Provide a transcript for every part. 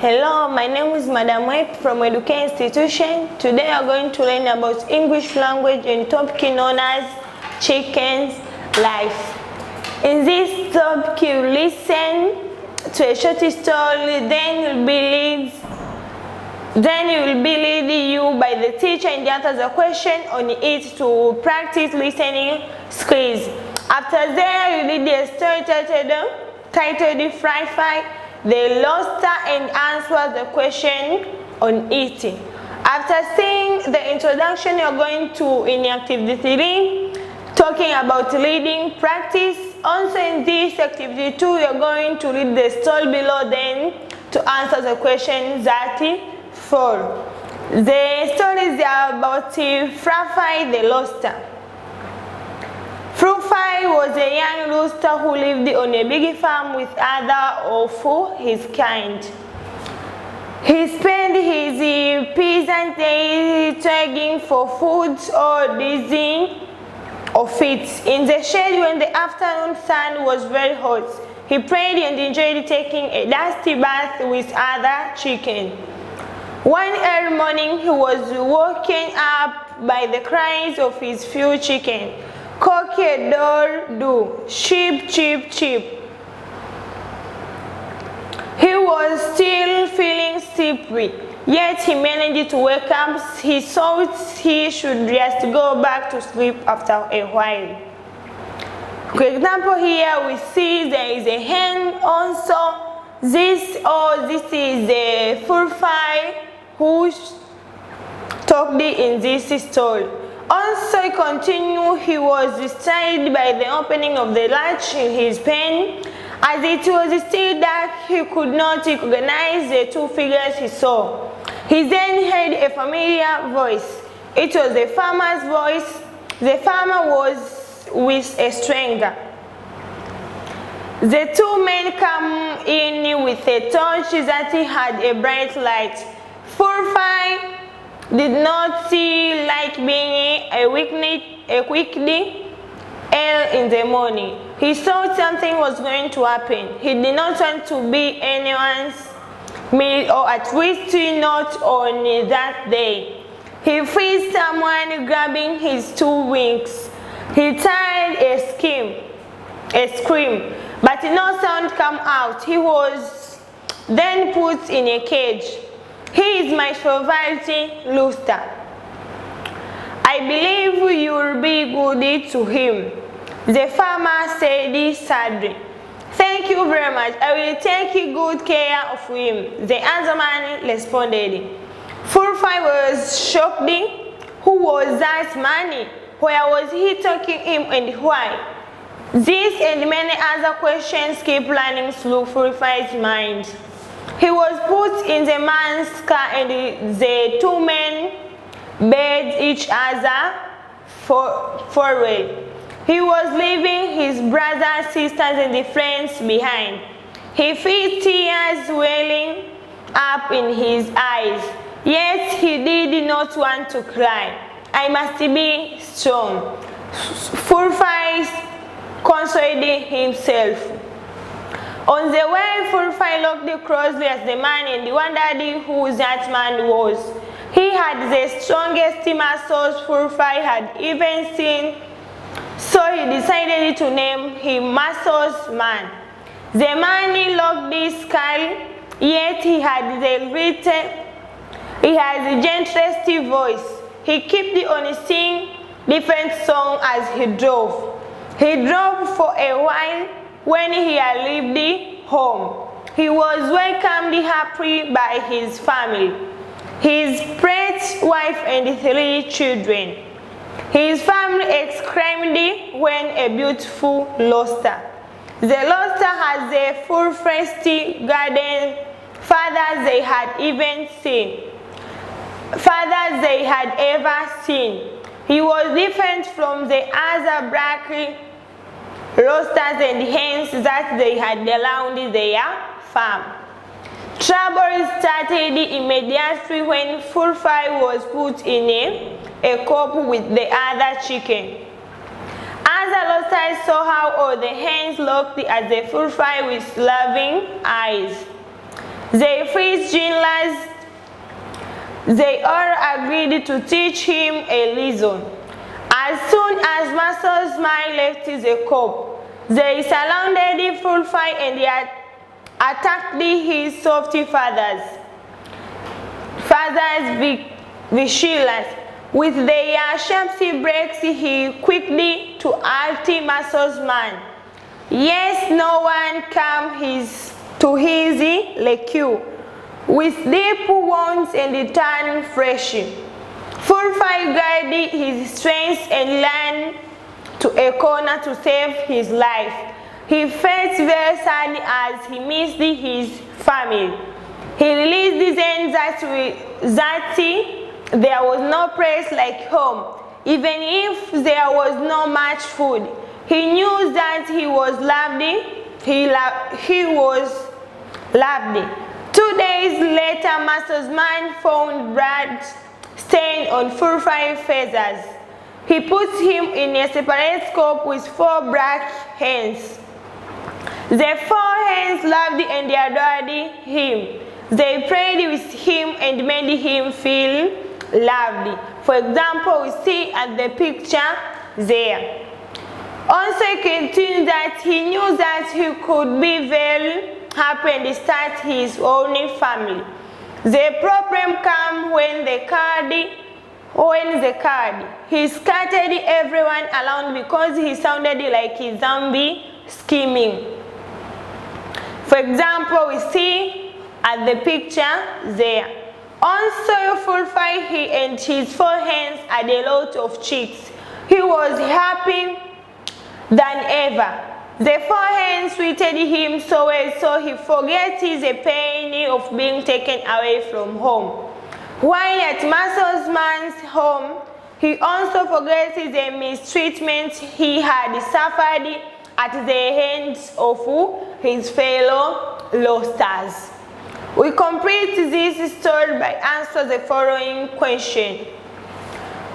Hello, my name is Madam White from Edukea Institution. Today we are going to learn about English language and topic known as chicken's life. In this topic, you listen to a short story, then you will be led you by the teacher and answer the question on it to practice listening skills. After that, you read the story titled Fry Fry, the lobster, and answer the question on it. After seeing the introduction, you're going to in activity 3, talking about reading practice. Also in this activity 2, you're going to read the story below, then to answer the question that follows. The story is about Fry the lobster. Fry was a young rooster who lived on a big farm with other of his kind. He spent his peasant days tagging for food or dizzying of it. In the shade when the afternoon sun was very hot, he prayed and enjoyed taking a dusty bath with other chickens. One early morning he was woken up by the cries of his few chickens. Cock-a-doodle-doo, cheep, cheep, cheep. He was still feeling sleepy, yet he managed to wake up. He thought he should just go back to sleep after a while. For example, here we see there is a hen also. This is the fry who talked in this story. Also, he continued, he was distracted by the opening of the latch in his pen. As it was still dark, he could not recognize the two figures he saw. He then heard a familiar voice. It was the farmer's voice. The farmer was with a stranger. The two men came in with a torch that had a bright light. Fry did not see like being a weekday early in the morning. He thought something was going to happen. He did not want to be anyone's meal, or at least not on that day. He feared someone grabbing his two wings. He tried a scream, but no sound came out. He was then put in a cage. He is my favorite rooster. I believe you'll be good to him, the farmer said sadly. Thank you very much. I will take good care of him, the other man responded. Fry was shocked. Who was that man? Where was he taking him and why? This and many other questions keep running through Fry's mind. He was put in the man's car and the two men bade each other farewell. He was leaving his brothers, sisters, and friends behind. He felt tears welling up in his eyes, yet he did not want to cry. I must be strong. Fry consoled himself. On the way, Fry looked closely at the man and wondered who that man was. He had the strongest muscles Fry had even seen, so he decided to name him Muscles Man. The man looked his skull, yet he had the gentlest voice. He kept on singing different songs as he drove. He drove for a while. When he arrived home, he was welcomed happily by his family, his pretty wife and 3 children. His family exclaimed when a beautiful lobster. The lobster has the full-fledged garden fathers they had ever seen. He was different from the other black roosters and hens that they had around their farm. Trouble started immediately when Fry was put in a coop with the other chicken. Other roosters saw how all the hens looked at the Fry with loving eyes. They faced Jinlas. They all agreed to teach him a lesson. As soon as Master's mind left the cup, they surrounded Fulfai and they attacked his soft father's vigilance. With their sharp breaks, he quickly to halt Master's man. Yes, no one came to his rescue. With deep wounds and turn fresh, Fulfai guided his strength and ran to a corner to save his life. He felt very sad as he missed his family. He realized then that there was no place like home, even if there was no much food. He knew that he was loved. He was loved. 2 days later, Master's man found blood stain on Fulfai's feathers. He put him in a separate cup with 4 black hens. The 4 hens loved and adored him. They prayed with him and made him feel loved. For example, we see at the picture there. Also, he continued that he knew that he could be very happy and start his own family. The problem came when the card, he scattered everyone around because he sounded like a zombie screaming. For example, we see at the picture there. Also, Fulfai, he and his 4 hens had a lot of chicks. He was happy than ever. The 4 hens treated him so well, so he forgets the pain of being taken away from home. While at Master's man's home, he also forgets the mistreatment he had suffered at the hands of his fellow losters. We complete this story by answering the following question.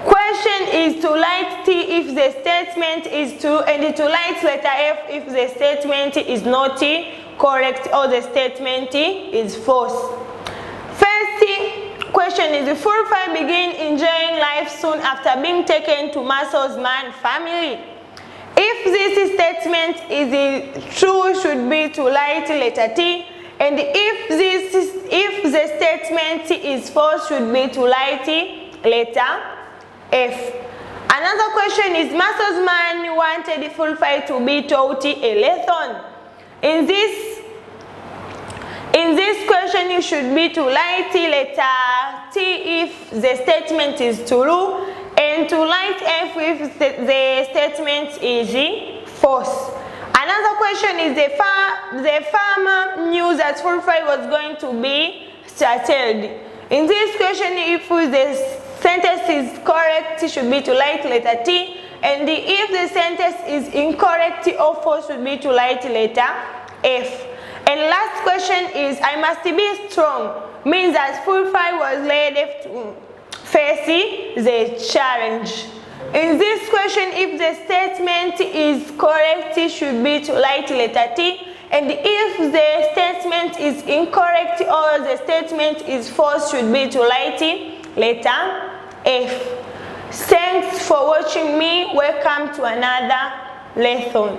Question is to write T if the statement is true, and to write letter F if the statement is not correct or the statement is false. First question is, Fulfai began enjoying life soon after being taken to Master's man family. If this statement is true, should be to write letter T, and if the statement is false, should be to write letter F. Another question is, Master's man wanted Fulfai to be taught a lesson. In this question, you should be to write letter T if the statement is true, and to write F if the statement is false. Another question is, the farmer knew that Fulfai was going to be startled. In this question, if the sentence is correct, it should be to write letter T, and if the sentence is incorrect or false, should be to write letter F. And last question is, I must be strong, means that Fulfai was ready to face the challenge. In this question, if the statement is correct, it should be to write letter T, and if the statement is incorrect or the statement is false, should be to write letter F. Thanks for watching me. Welcome to another lesson.